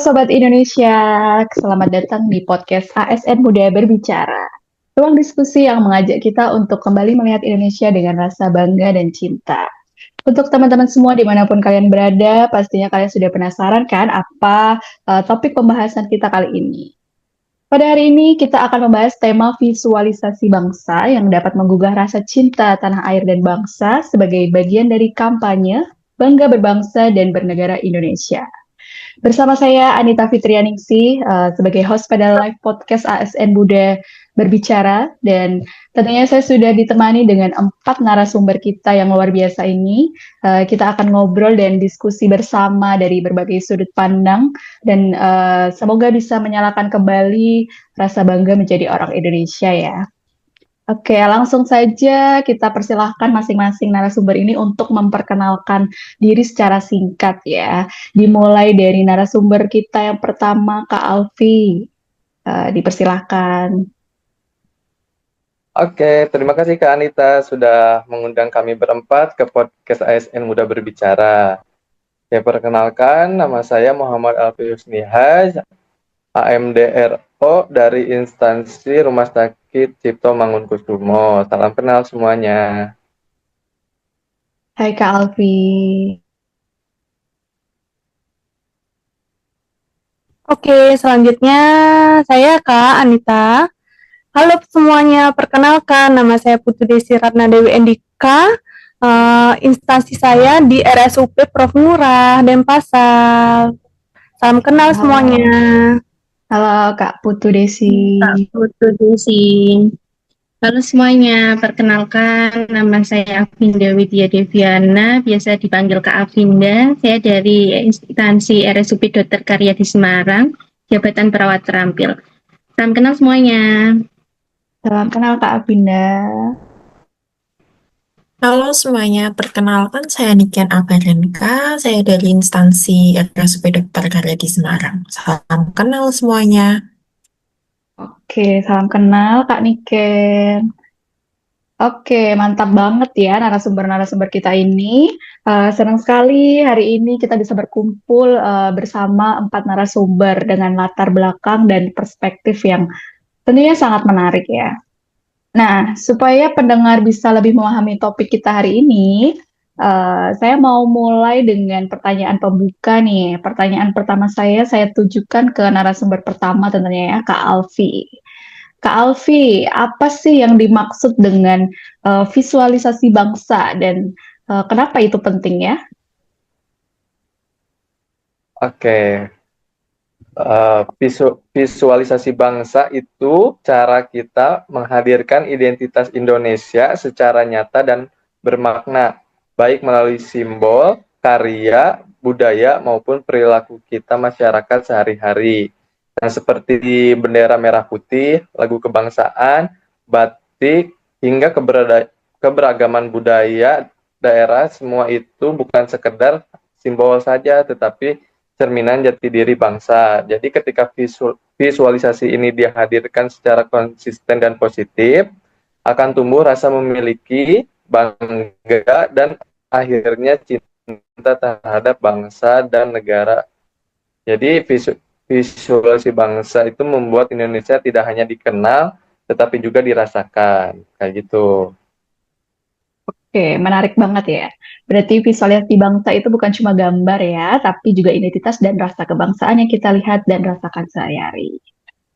Sobat Indonesia, selamat datang di podcast ASN Muda Berbicara. Ruang diskusi yang mengajak kita untuk kembali melihat Indonesia dengan rasa bangga dan cinta. Untuk teman-teman semua dimanapun kalian berada, pastinya kalian sudah penasaran kan apa topik pembahasan kita kali ini. Pada hari ini kita akan membahas tema visualisasi bangsa yang dapat menggugah rasa cinta tanah air dan bangsa sebagai bagian dari kampanye Bangga Berbangsa dan Bernegara Indonesia. Bersama saya Anita Fitrianingsih sebagai host pada live podcast ASN Muda Berbicara, dan tentunya saya sudah ditemani dengan 4 narasumber kita yang luar biasa ini. Kita akan ngobrol dan diskusi bersama dari berbagai sudut pandang dan semoga bisa menyalakan kembali rasa bangga menjadi orang Indonesia ya. Oke, langsung saja kita persilahkan masing-masing narasumber ini untuk memperkenalkan diri secara singkat ya. Dimulai dari narasumber kita yang pertama, Kak Alfi. Dipersilahkan. Oke, terima kasih Kak Anita sudah mengundang kami berempat ke podcast ASN Muda Berbicara. Saya perkenalkan, nama saya Muhammad Alfi Husnihaj, AMDRO dari instansi Rumah Sakit Cipto Mangunkusumo. Salam kenal semuanya. Hai Kak Alfi. Oke, selanjutnya saya Kak Anita. Halo semuanya, perkenalkan nama saya Putu Desi Ratna Dewi Endika. Instansi saya di RSUP Prof. Ngurah, Denpasar. Salam kenal Halo. semuanya. Halo Kak Putu Desi. Kak Putu Desi. Halo semuanya, perkenalkan nama saya Afinda Widya Deviana, biasa dipanggil Kak Afinda. Saya dari instansi RSUP Dr. Karya di Semarang, jabatan perawat terampil. Salam kenal semuanya. Salam kenal Kak Afinda. Halo semuanya, perkenalkan saya Niken Abarenka, saya dari instansi RSUP Dr. Karya di Semarang. Salam kenal semuanya. Oke, salam kenal Kak Niken. Oke, mantap banget ya narasumber-narasumber kita ini. Senang sekali hari ini kita bisa berkumpul bersama 4 narasumber dengan latar belakang dan perspektif yang tentunya sangat menarik ya. Nah, supaya pendengar bisa lebih memahami topik kita hari ini, saya mau mulai dengan pertanyaan pembuka nih. Pertanyaan pertama saya tujukan ke narasumber pertama tentunya ya, Kak Alfi. Kak Alfi, apa sih yang dimaksud dengan visualisasi bangsa dan kenapa itu penting ya? Oke, visualisasi bangsa itu cara kita menghadirkan identitas Indonesia secara nyata dan bermakna, baik melalui simbol, karya, budaya, maupun perilaku kita masyarakat sehari-hari. Nah, seperti bendera merah putih, lagu kebangsaan, batik, hingga keberagaman budaya daerah, semua itu bukan sekedar simbol saja, tetapi cerminan jati diri bangsa. Jadi ketika visualisasi ini dihadirkan secara konsisten dan positif, akan tumbuh rasa memiliki, bangga, dan akhirnya cinta terhadap bangsa dan negara. Jadi visualisasi bangsa itu membuat Indonesia tidak hanya dikenal, tetapi juga dirasakan. Kayak gitu. Oke, menarik banget ya. Berarti visualisasi bangsa itu bukan cuma gambar ya, tapi juga identitas dan rasa kebangsaan yang kita lihat dan rasakan sehari-hari.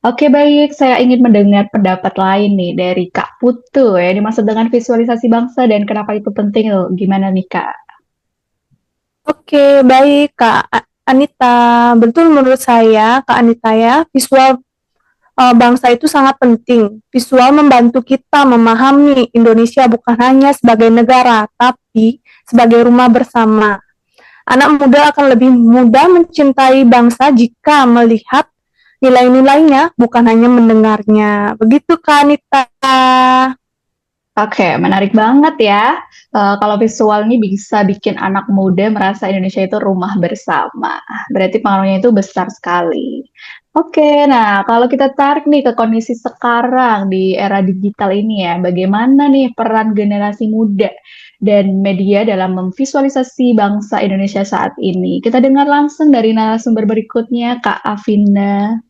Oke, baik. Saya ingin mendengar pendapat lain nih dari Kak Putu ya, dimaksud dengan visualisasi bangsa dan kenapa itu penting loh. Gimana nih Kak? Oke, baik Kak Anita. Betul menurut saya, Kak Anita ya, visual bangsa itu sangat penting. Visual membantu kita memahami Indonesia bukan hanya sebagai negara, tapi sebagai rumah bersama. Anak muda akan lebih mudah mencintai bangsa jika melihat nilai-nilainya, bukan hanya mendengarnya. Begitu Kak Anita. Oke, menarik banget ya. Kalau visual ini bisa bikin anak muda merasa Indonesia itu rumah bersama. Berarti pengaruhnya itu besar sekali. Oke, nah kalau kita tarik nih ke kondisi sekarang di era digital ini ya, bagaimana nih peran generasi muda dan media dalam memvisualisasi bangsa Indonesia saat ini? Kita dengar langsung dari narasumber berikutnya, Kak Avinda.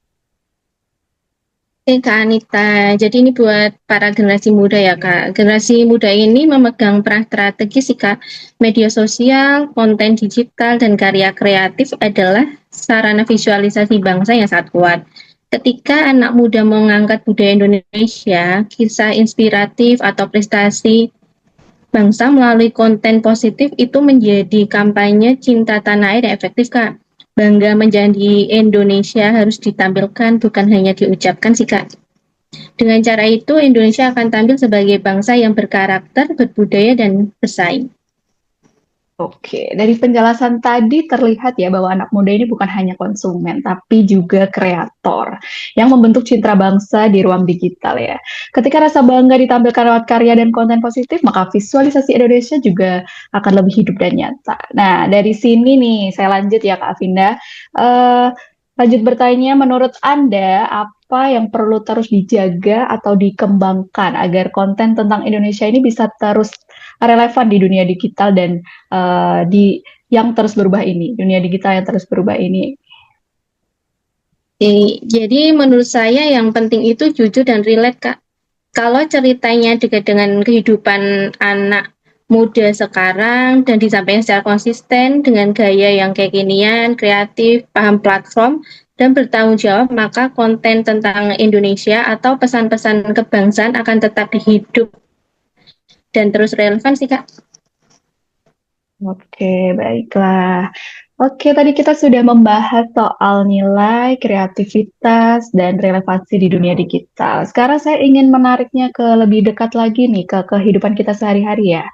Kak Anita, jadi ini buat para generasi muda ya Kak. Generasi muda ini memegang peran strategis sih Kak. Media sosial, konten digital, dan karya kreatif adalah sarana visualisasi bangsa yang sangat kuat. Ketika anak muda mengangkat budaya Indonesia, kisah inspiratif atau prestasi bangsa melalui konten positif itu menjadi kampanye cinta tanah air yang efektif Kak. Bangga menjadi Indonesia harus ditampilkan bukan hanya diucapkan sih Kak. Dengan cara itu, Indonesia akan tampil sebagai bangsa yang berkarakter, berbudaya, dan bersaing. Oke, dari penjelasan tadi terlihat ya bahwa anak muda ini bukan hanya konsumen, tapi juga kreator yang membentuk citra bangsa di ruang digital ya. Ketika rasa bangga ditampilkan lewat karya dan konten positif, maka visualisasi Indonesia juga akan lebih hidup dan nyata. Nah, dari sini nih, saya lanjut ya Kak Avinda. Eh, Lanjut bertanya, menurut Anda, apa yang perlu terus dijaga atau dikembangkan agar konten tentang Indonesia ini bisa terus relevan di dunia digital dan di yang terus berubah ini, dunia digital yang terus berubah ini. Jadi menurut saya yang penting itu jujur dan relate Kak. Kalau ceritanya dekat dengan kehidupan anak muda sekarang dan disampaikan secara konsisten dengan gaya yang kekinian, kreatif, paham platform, dan bertanggung jawab, maka konten tentang Indonesia atau pesan-pesan kebangsaan akan tetap hidup dan terus relevan sih Kak. Oke, baiklah. Oke, tadi kita sudah membahas soal nilai, kreativitas, dan relevansi di dunia digital. Sekarang saya ingin menariknya ke lebih dekat lagi nih, ke kehidupan kita sehari-hari ya.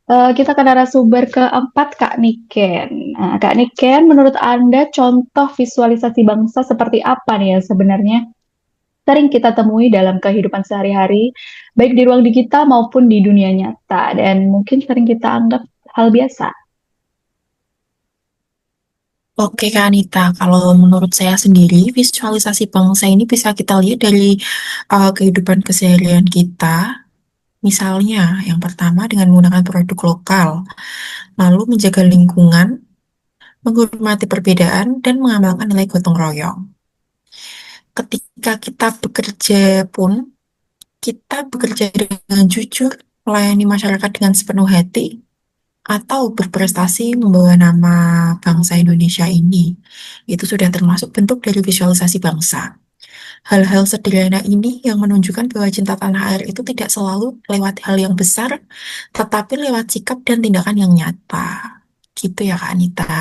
Kita ke narasumber keempat, Kak Niken. Nah, Kak Niken, menurut Anda contoh visualisasi bangsa seperti apa nih yang sebenarnya sering kita temui dalam kehidupan sehari-hari, baik di ruang digital maupun di dunia nyata, dan mungkin sering kita anggap hal biasa. Oke Kak Anita, kalau menurut saya sendiri, visualisasi bangsa ini bisa kita lihat dari kehidupan keseharian kita. Misalnya, yang pertama dengan menggunakan produk lokal, lalu menjaga lingkungan, menghormati perbedaan, dan mengamalkan nilai gotong royong. Ketika kita bekerja pun, kita bekerja dengan jujur, melayani masyarakat dengan sepenuh hati, atau berprestasi membawa nama bangsa Indonesia ini. Itu sudah termasuk bentuk dari visualisasi bangsa. Hal-hal sederhana ini yang menunjukkan bahwa cinta tanah air itu tidak selalu lewat hal yang besar, tetapi lewat sikap dan tindakan yang nyata. Gitu ya Kak Anita.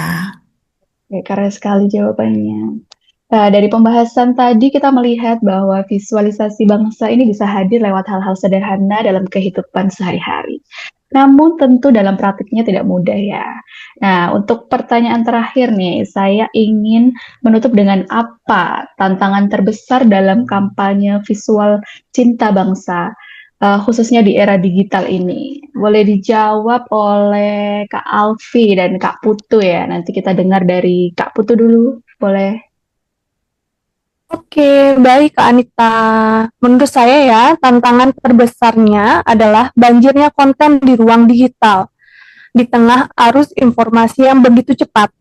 Ya, keren sekali jawabannya. Nah, dari pembahasan tadi kita melihat bahwa visualisasi bangsa ini bisa hadir lewat hal-hal sederhana dalam kehidupan sehari-hari. Namun tentu dalam praktiknya tidak mudah ya. Nah, untuk pertanyaan terakhir nih, saya ingin menutup dengan apa tantangan terbesar dalam kampanye visual cinta bangsa, khususnya di era digital ini. Boleh dijawab oleh Kak Alfi dan Kak Putu ya. Nanti kita dengar dari Kak Putu dulu, boleh? Oke, baik Kak Anita. Menurut saya ya, tantangan terbesarnya adalah banjirnya konten di ruang digital. Di tengah arus informasi yang begitu cepat,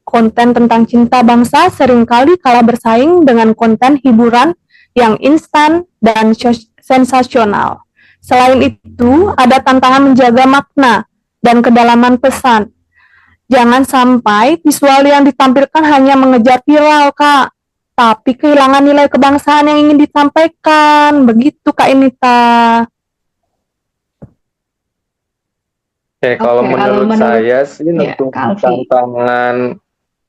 konten tentang cinta bangsa seringkali kalah bersaing dengan konten hiburan yang instan dan sensasional. Selain itu, ada tantangan menjaga makna dan kedalaman pesan. Jangan sampai visual yang ditampilkan hanya mengejar viral, Kak, tapi kehilangan nilai kebangsaan yang ingin disampaikan. Begitu, Kak Inita. Oke, kalau Oke, kalau menurut menurut saya sih ya untuk Kak Alfi. tantangan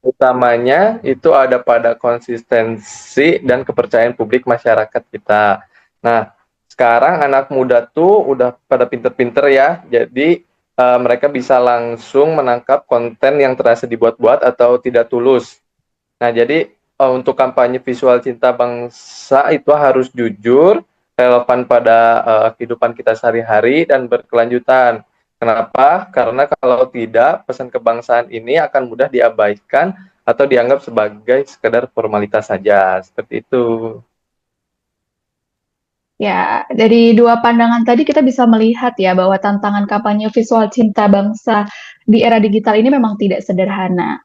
utamanya itu ada pada konsistensi dan kepercayaan publik masyarakat kita. Nah, sekarang anak muda tuh udah pada pinter-pinter ya, jadi mereka bisa langsung menangkap konten yang terasa dibuat-buat atau tidak tulus. Nah, jadi untuk kampanye visual cinta bangsa itu harus jujur, relevan pada kehidupan kita sehari-hari dan berkelanjutan. Kenapa? Karena kalau tidak, pesan kebangsaan ini akan mudah diabaikan atau dianggap sebagai sekedar formalitas saja, seperti itu. Ya, dari dua pandangan tadi kita bisa melihat ya bahwa tantangan kampanye visual cinta bangsa di era digital ini memang tidak sederhana.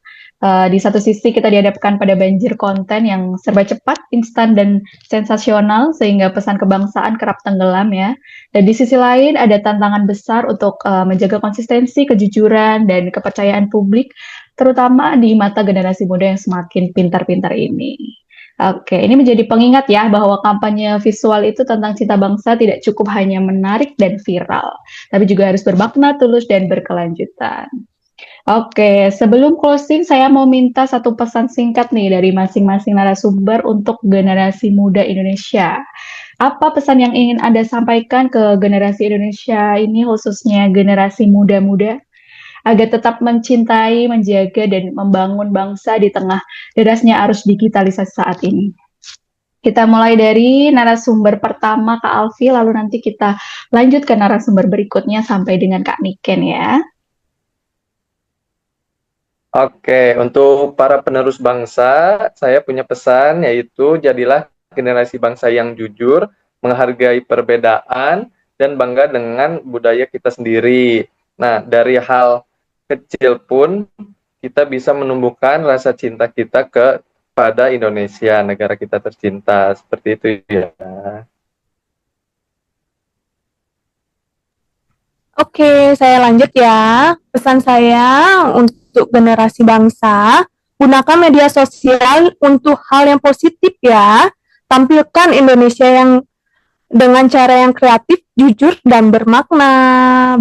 Di satu sisi kita dihadapkan pada banjir konten yang serba cepat, instan, dan sensasional sehingga pesan kebangsaan kerap tenggelam ya. Dan di sisi lain ada tantangan besar untuk menjaga konsistensi, kejujuran, dan kepercayaan publik, terutama di mata generasi muda yang semakin pintar-pintar ini. Oke, ini menjadi pengingat ya bahwa kampanye visual itu tentang cinta bangsa tidak cukup hanya menarik dan viral, tapi juga harus bermakna, tulus, dan berkelanjutan. Oke, sebelum closing, saya mau minta satu pesan singkat nih dari masing-masing narasumber untuk generasi muda Indonesia. Apa pesan yang ingin Anda sampaikan ke generasi Indonesia ini, khususnya generasi muda-muda, agar tetap mencintai, menjaga, dan membangun bangsa di tengah derasnya arus digitalisasi saat ini? Kita mulai dari narasumber pertama, Kak Alfi, lalu nanti kita lanjut ke narasumber berikutnya sampai dengan Kak Niken ya. Oke, untuk para penerus bangsa, saya punya pesan yaitu jadilah generasi bangsa yang jujur, menghargai perbedaan, dan bangga dengan budaya kita sendiri. Nah, dari hal kecil pun kita bisa menumbuhkan rasa cinta kita kepada Indonesia, negara kita tercinta. Seperti itu ya. Oke, saya lanjut ya. Pesan saya untuk generasi bangsa, gunakan media sosial untuk hal yang positif ya. Tampilkan Indonesia yang dengan cara yang kreatif, jujur, dan bermakna.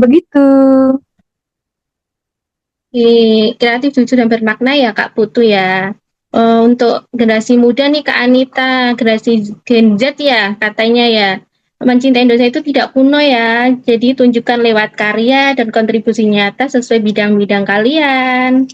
Begitu. Kreatif, jujur, dan bermakna ya Kak Putu ya. Untuk generasi muda nih Kak Anita, generasi Gen Z ya katanya ya. Mencintai Indonesia itu tidak kuno ya, jadi tunjukkan lewat karya dan kontribusi nyata sesuai bidang-bidang kalian.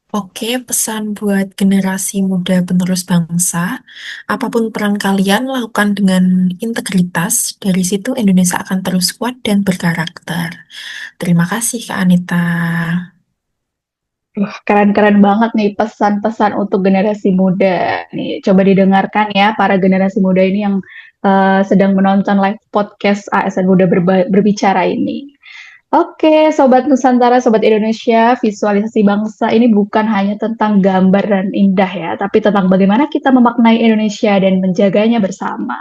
Oke, pesan buat generasi muda penerus bangsa, apapun peran kalian, lakukan dengan integritas, dari situ Indonesia akan terus kuat dan berkarakter. Terima kasih, Kak Anita. Keren-keren banget nih pesan-pesan untuk generasi muda. Nih, coba didengarkan ya para generasi muda ini yang sedang menonton live podcast ASN Muda Berbicara ini. Oke, Sobat Nusantara, Sobat Indonesia, visualisasi bangsa ini bukan hanya tentang gambar dan indah ya, tapi tentang bagaimana kita memaknai Indonesia dan menjaganya bersama.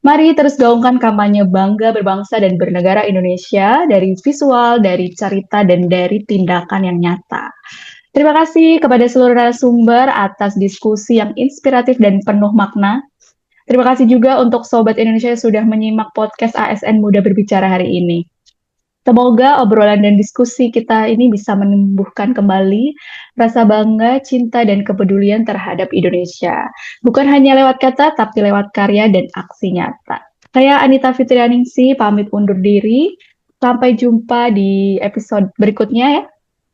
Mari terus gaungkan kampanye bangga berbangsa dan bernegara Indonesia dari visual, dari cerita, dan dari tindakan yang nyata. Terima kasih kepada seluruh narasumber atas diskusi yang inspiratif dan penuh makna. Terima kasih juga untuk Sobat Indonesia yang sudah menyimak podcast ASN Muda Berbicara hari ini. Semoga obrolan dan diskusi kita ini bisa menumbuhkan kembali rasa bangga, cinta, dan kepedulian terhadap Indonesia. Bukan hanya lewat kata, tapi lewat karya dan aksi nyata. Saya Anita Fitrianingsih, pamit undur diri. Sampai jumpa di episode berikutnya ya.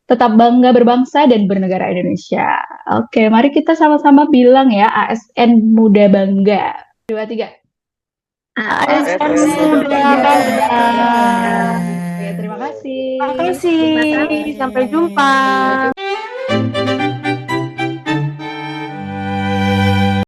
Tetap bangga berbangsa dan bernegara Indonesia. Oke, mari kita sama-sama bilang ya, ASN Muda Bangga. 2, 3. ASN ASN Muda Muda Bangga. Oke, terima kasih. Terima kasih. Sampai jumpa.